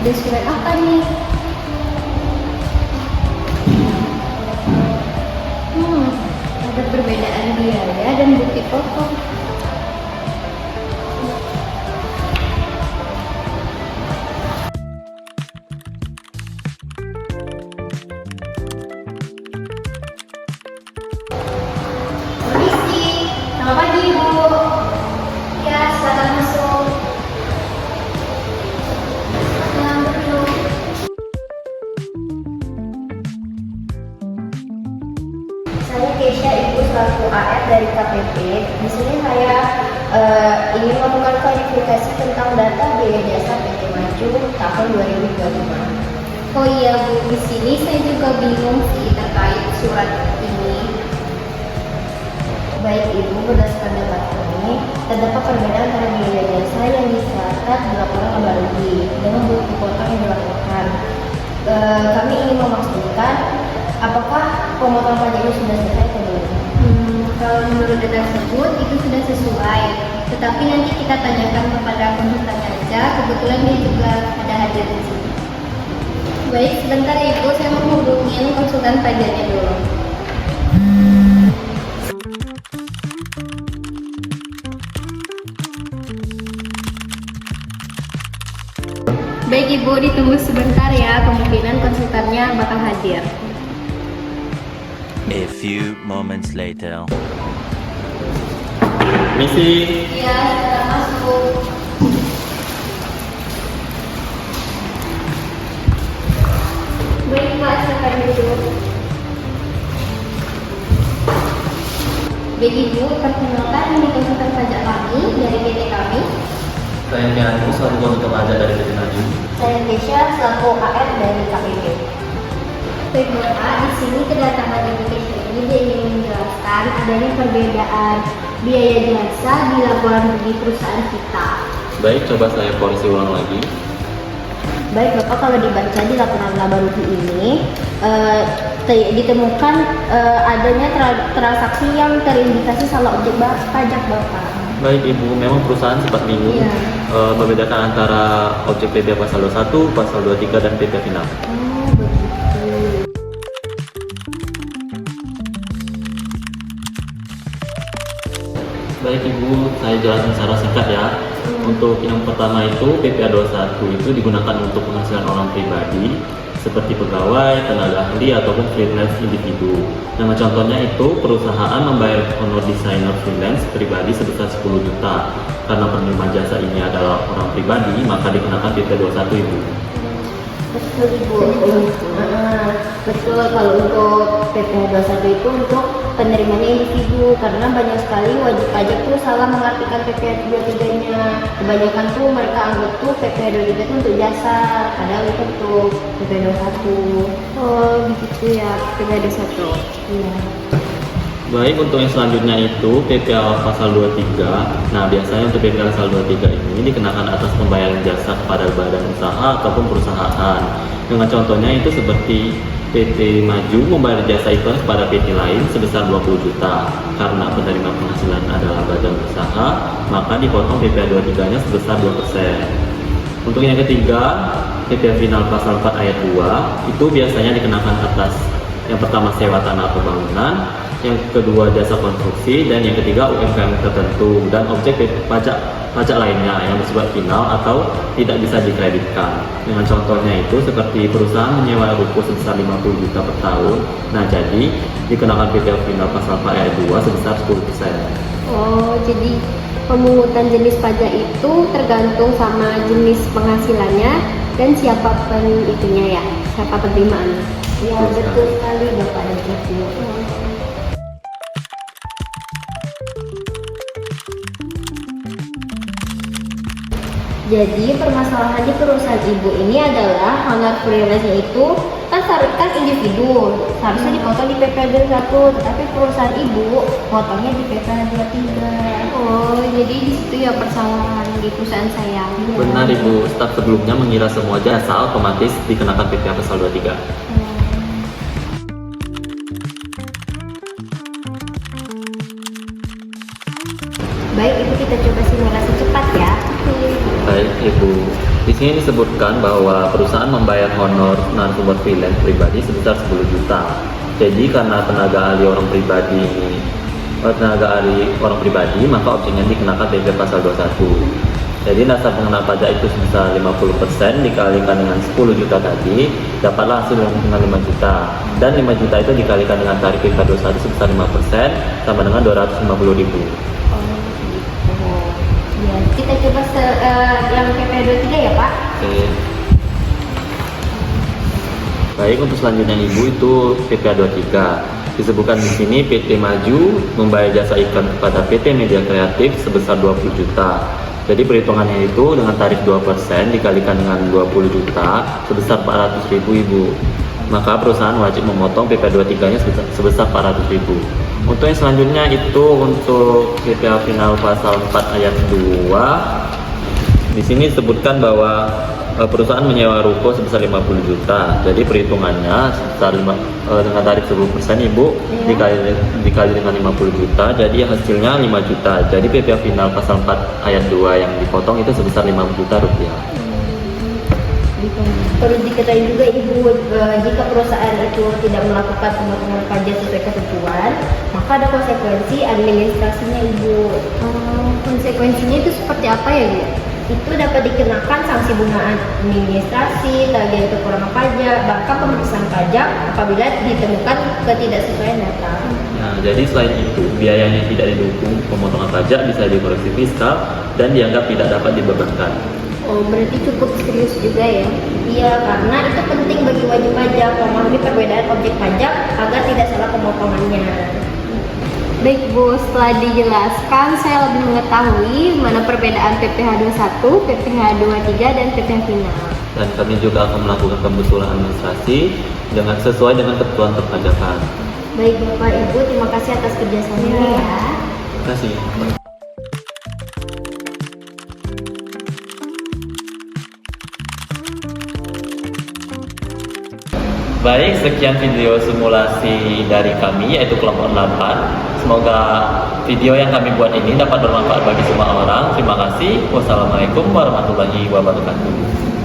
Ada surat apa nih? Ada perbedaan biaya dan bukti pokok. Permisi, selamat pagi Ibu. Ya, silakan masuk. Yang dulu. Saya Kesha, Ibu selaku AR dari KPP. Di sini saya ingin melakukan klarifikasi tentang data biaya jasa PT Maju tahun 2025. Oh iya Bu, di sini saya juga bingung sih terkait surat ini. Baik Ibu, berdasarkan data kami, terdapat perbedaan antara biaya jasa yang dicatat di laporan laba rugi dengan bukti potong yang dilakukan. Kami ingin memastikan apakah pemotongan pajak itu sudah selesai atau belum? Kalau menurut data tersebut itu sudah sesuai, tetapi nanti kita tanyakan kepada konsultannya aja. Kebetulan dia juga ada hadir di sini. Baik, sebentar ya Ibu, saya mau hubungin konsultan pajaknya dulu. Baik Ibu, ditunggu sebentar ya, kemungkinan konsultannya bakal hadir. A few moments later. Misi. Iya, sudah masuk. Baik Pak, silakan duduk. Baik Ibu, perkenalkan ini konsultan pajak kami dari PT kami. Saya Kianu, selaku konsultan pajak dari PT Maju. Saya Kesha, selaku AR dari KPP. Baik Bapak, di sini kedatangan Ibu Kesha ini dia ingin menjelaskan adanya perbedaan biaya jasa di laporan rugi perusahaan kita. Baik, coba saya koreksi ulang lagi. Baik Bapak, kalau dibaca di laporan laba rugi ini ditemukan adanya transaksi yang terindikasi salah objek pajak Bapak. Baik Ibu, memang perusahaan sempat bingung Iya. membedakan antara objek PP pasal 21, pasal 23 dan PP final. Oh begitu. Baik Ibu, saya jelaskan secara singkat ya. Untuk yang pertama itu PPA 21 itu digunakan untuk penghasilan orang pribadi seperti pegawai, tenaga ahli ataupun freelance individu. Nama contohnya itu perusahaan membayar honor desainer freelance pribadi sebesar 10 juta. Karena penerima jasa ini adalah orang pribadi, maka dikenakan PPA 21 Ibu. Betul Ibu. Betul, kalau untuk PPh 21 itu untuk penerimanya individu, karena banyak sekali wajib pajak tuh salah mengartikan PPh 23-nya. Kebanyakan tuh mereka anggap tuh PPh 23 itu untuk jasa, padahal itu untuk PPh 21. Oh begitu ya, PPh 21. Iya. Baik, untuk yang selanjutnya itu PPA pasal 23. Nah, biasanya untuk PPA pasal 23 ini dikenakan atas pembayaran jasa kepada badan usaha ataupun perusahaan. Dengan contohnya itu seperti PT Maju membayar jasa itu kepada PT lain sebesar 20 juta. Karena penerima penghasilan adalah badan usaha, maka dipotong PPA 23-nya sebesar 2%. Untuk yang ketiga, PPA final pasal 4 ayat 2 itu biasanya dikenakan atas yang pertama sewa tanah atau bangunan, yang kedua jasa konstruksi, dan yang ketiga UMKM tertentu dan objek pajak lainnya yang bersifat final atau tidak bisa dikreditkan. Dengan contohnya itu seperti perusahaan menyewa ruko sebesar 50 juta per tahun. Nah, jadi dikenakan PPh final pasal 4 ayat 2 sebesar 10%. Oh, jadi pemungutan jenis pajak itu tergantung sama jenis penghasilannya dan siapa itunya ya, siapa penerimaannya. Ya, betul sekali Bapak dan Ibu. Jadi permasalahan di perusahaan Ibu ini adalah honor freelance itu kan individu, seharusnya dipotong di PPh 21, tetapi perusahaan Ibu potongnya di PPh 23. Oh, jadi di situ ya persalahan di perusahaan saya. Benar Ibu, staf sebelumnya mengira semua jasa otomatis dikenakan PPh pasal 23. Baik, itu kita coba simulasi cepat ya. Baik. Baik Ibu, di sini disebutkan bahwa perusahaan membayar honor narasumber freelance pribadi sebesar 10 juta. Jadi karena tenaga ahli orang pribadi maka objeknya dikenakan PP pasal 21. Jadi nasabah pengenal pajak itu sebesar 50% dikalikan dengan 10 juta tadi, dapatlah hasil dengan 5 juta. Dan 5 juta itu dikalikan dengan tarif PP 21 sebesar 5% sama dengan 250.000. Ya, kita coba yang PP 23 ya Pak. Oke. Baik, untuk selanjutnya Ibu itu PP 23. Disebutkan di sini PT Maju membayar jasa iklan kepada PT Media Kreatif sebesar 20 juta. Jadi perhitungannya itu dengan tarif 2% dikalikan dengan 20 juta sebesar 400.000 Ibu. Maka perusahaan wajib memotong PP 23-nya sebesar 400.000. Untuk yang selanjutnya itu untuk PPh final pasal 4 ayat 2. Di sini disebutkan bahwa perusahaan menyewa ruko sebesar 50 juta. Jadi perhitungannya sebesar dengan tarif 10% Ibu dikali dengan 50 juta, jadi hasilnya 5 juta. Jadi PPh final pasal 4 ayat 2 yang dipotong itu sebesar 5 juta rupiah. Perlu diketahui juga Ibu, jika perusahaan itu tidak melakukan pemotongan pajak sesuai ketentuan, maka ada konsekuensi administrasinya Ibu. Konsekuensinya itu seperti apa ya Bu? Itu dapat dikenakan sanksi bunga administrasi, tagihan kekurangan pajak, bahkan pemeriksaan pajak apabila ditemukan ketidaksesuaian data. Nah, jadi selain itu, biayanya tidak didukung pemotongan pajak bisa dikoreksi fiskal dan dianggap tidak dapat dibebankan. Oh, berarti cukup serius juga ya? Iya, karena itu penting bagi wajib pajak memahami perbedaan objek pajak agar tidak salah pemotongannya. Baik Bu, setelah dijelaskan saya lebih mengetahui mana perbedaan PPh 21, PPh 23 dan PPh final. Dan kami juga akan melakukan pembetulan administrasi dengan sesuai dengan ketentuan perpajakan. Baik Bapak Ibu, terima kasih atas kerjasamanya ya. Terima kasih. Baik, sekian video simulasi dari kami yaitu kelompok 8. Semoga video yang kami buat ini dapat bermanfaat bagi semua orang. Terima kasih. Wassalamualaikum warahmatullahi wabarakatuh.